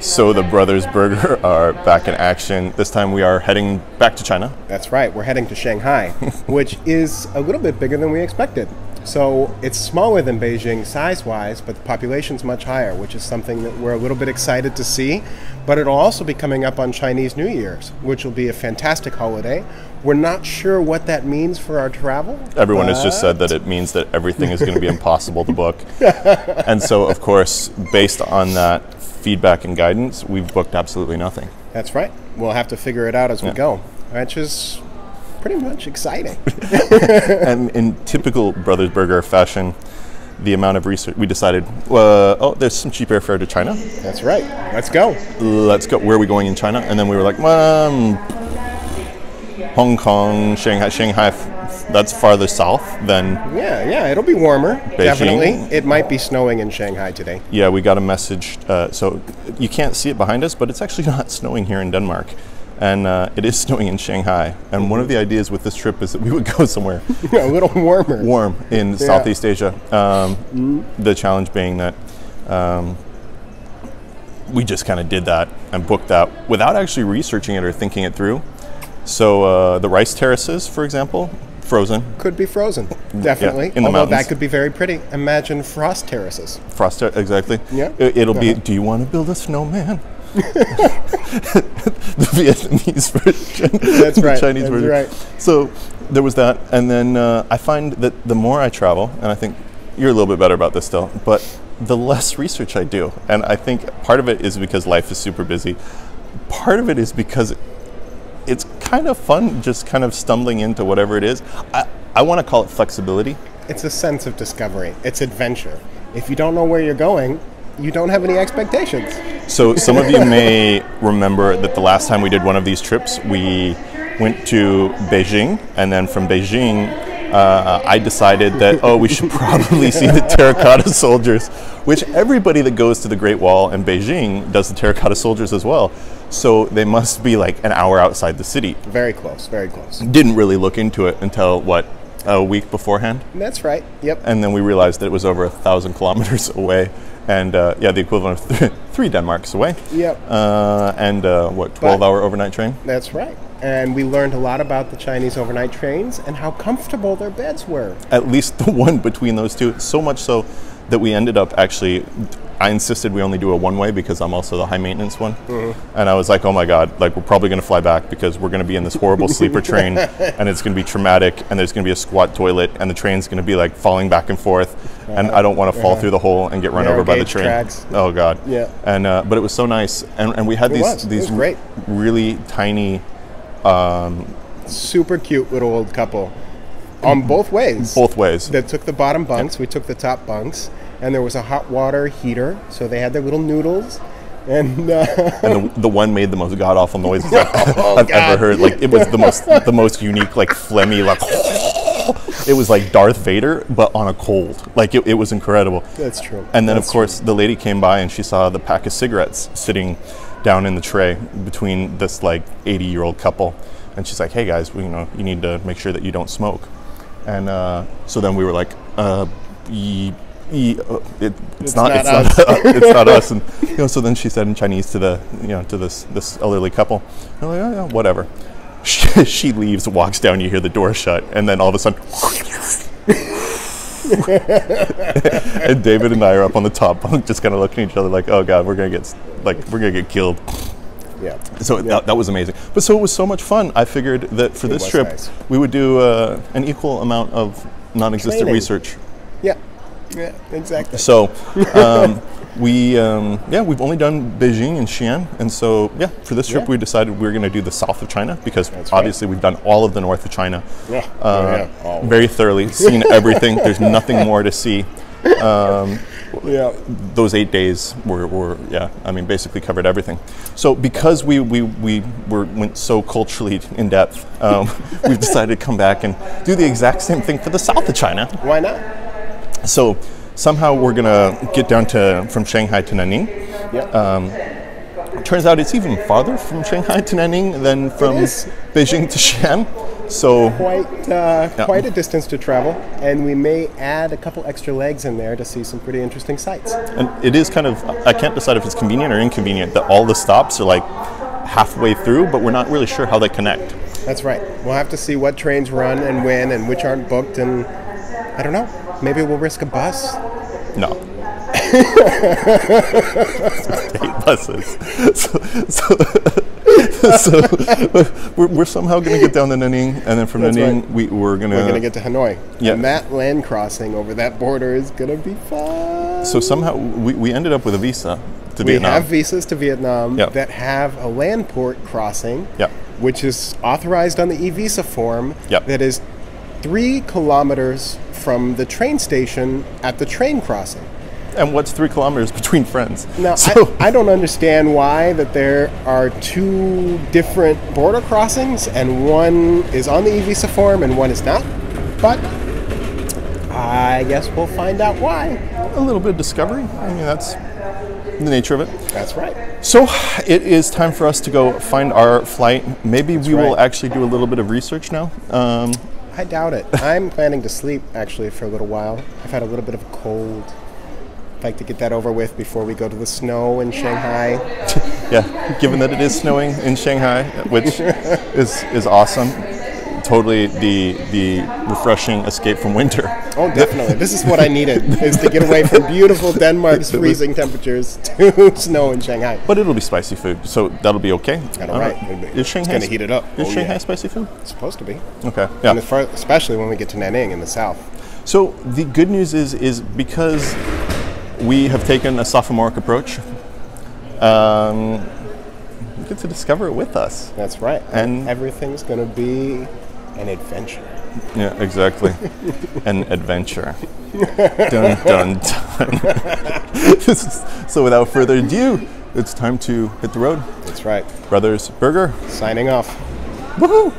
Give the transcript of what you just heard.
So the Brothers Berger are back in action. This time we are heading back to China. That's right. We're heading to Shanghai, which is a little bit bigger than we expected. So it's smaller than Beijing size-wise, but the population's much higher, which is something that we're a little bit excited to see. But it'll also be coming up on Chinese New Year's, which will be a fantastic holiday. We're not sure what that means for our travel. Everyone has just said that it means that everything is going to be impossible to book. And so, of course, based on that feedback and guidance, we've booked absolutely nothing. That's right. We'll have to figure it out as we go, which is pretty much exciting. And in typical Brothers Berger fashion, the amount of research, we decided, oh, there's some cheap airfare to China. That's right. Let's go. Let's go. Where are we going in China? And then we were like, Hong Kong, Shanghai, that's farther south than Yeah, it'll be warmer, Beijing. definitely. It might be snowing in Shanghai today. Yeah, we got a message. So you can't see it behind us, but it's actually not snowing here in Denmark. And it is snowing in Shanghai. And one of the ideas with this trip is that we would go somewhere A little warmer. warm in Southeast Asia. The challenge being that we just kind of did that and booked that without actually researching it or thinking it through. So the rice terraces, for example, frozen. Could be frozen, definitely. In the Although mountains. That could be very pretty. Imagine frost terraces. Exactly. Yeah. It'll be, do you want to build a snowman? The Vietnamese version. That's right. The Chinese That's version. right. So there was that. And then I find that the more I travel, and I think you're a little bit better about this still, but the less research I do. And I think part of it is because life is super busy. Part of it is because it's kind of fun just kind of stumbling into whatever it is. I want to call it flexibility. It's a sense of discovery. It's adventure. If you don't know where you're going, you don't have any expectations. So some of you may remember that the last time we did one of these trips, we went to Beijing, and then from Beijing, I decided that, we should probably see the terracotta soldiers, which everybody that goes to the Great Wall in Beijing does the terracotta soldiers as well. So they must be like an hour outside the city. Very close, very close. Didn't really look into it until, a week beforehand? That's right, yep. And then we realized that it was over 1,000 kilometers away. And the equivalent of 3 Denmarks away. Yep. 12-hour overnight train? That's right. And we learned a lot about the Chinese overnight trains and how comfortable their beds were. At least the one between those two. So much so that we ended up actually, I insisted we only do a one-way because I'm also the high maintenance one. And I was like, oh my God, we're probably going to fly back because we're going to be in this horrible sleeper train and it's going to be traumatic and there's going to be a squat toilet and the train's going to be falling back and forth and I don't want to fall through the hole and get run over by the train. Tracks. Oh God. Yeah. And but it was so nice and we had these great. really tiny super cute little old couple on both ways. Both ways. That took the bottom bunks. We took the top bunks. And there was a hot water heater, so they had their little noodles. And the one made the most god-awful noises I've ever heard. It was the most unique, phlegmy, it was like Darth Vader, but on a cold. It was incredible. That's true. And then, of course, the lady came by and she saw the pack of cigarettes sitting down in the tray between this 80-year-old couple. And she's like, hey guys, you need to make sure that you don't smoke. And so then we were like, it's not us. And so then she said in Chinese to this elderly couple, I'm like, oh yeah, whatever. She leaves, walks down, you hear the door shut, and then all of a sudden and David and I are up on the top bunk just kind of looking at each other like, oh God, we're gonna get killed. Yeah. So that was amazing. But so it was so much fun. I figured that for this trip we would do an equal amount of non-existent research. Yeah. Yeah, exactly. So we've only done Beijing and Xi'an, and so for this trip we decided we were going to do the south of China because obviously we've done all of the north of China very thoroughly, seen everything. There's nothing more to see. Those 8 days were basically covered everything. So because we went so culturally in depth, we've decided to come back and do the exact same thing for the south of China. Why not? So somehow we're gonna get down from Shanghai to Nanning. Turns out it's even farther from Shanghai to Nanning than from Beijing to Xi'an. So quite a distance to travel, and we may add a couple extra legs in there to see some pretty interesting sights. And it is kind of, I can't decide if it's convenient or inconvenient that all the stops are like halfway through, but we're not really sure how they connect. That's right. We'll have to see what trains run and when and which aren't booked, and I don't know. Maybe we'll risk a bus. No. 8 buses. So we're somehow going to get down to Nanning, and then from Nanning we're going to get to Hanoi. Yeah. And that land crossing over that border is going to be fun. So somehow we ended up with a visa to Vietnam. We have visas to Vietnam Yep. that have a land port crossing, Yep. which is authorized on the e-visa form. Yep. That is 3 kilometers from the train station at the train crossing. And what's 3 kilometers between friends? Now, I don't understand why that there are 2 different border crossings and one is on the e-visa form and one is not. But I guess we'll find out why. A little bit of discovery. I mean, that's the nature of it. That's right. So it is time for us to go find our flight. Maybe we will actually do a little bit of research now. I doubt it. I'm planning to sleep actually for a little while. I've had a little bit of a cold. Like to get that over with before we go to the snow in Shanghai. Yeah, given that it is snowing in Shanghai, which is awesome. Totally the refreshing escape from winter. Oh, definitely. This is what I needed, is to get away from beautiful Denmark's freezing temperatures to snow in Shanghai. But it'll be spicy food, so that'll be okay. All right. Is Shanghai going to heat it up. Is Shanghai spicy food? It's supposed to be. Okay. Yeah. And especially when we get to Nanning in the south. So the good news is because we have taken a sophomoric approach. You get to discover it with us. That's right. And everything's going to be an adventure. Yeah, exactly. An adventure. Dun, dun, dun. So without further ado, it's time to hit the road. That's right. Brothers Berger. Signing off. Woohoo!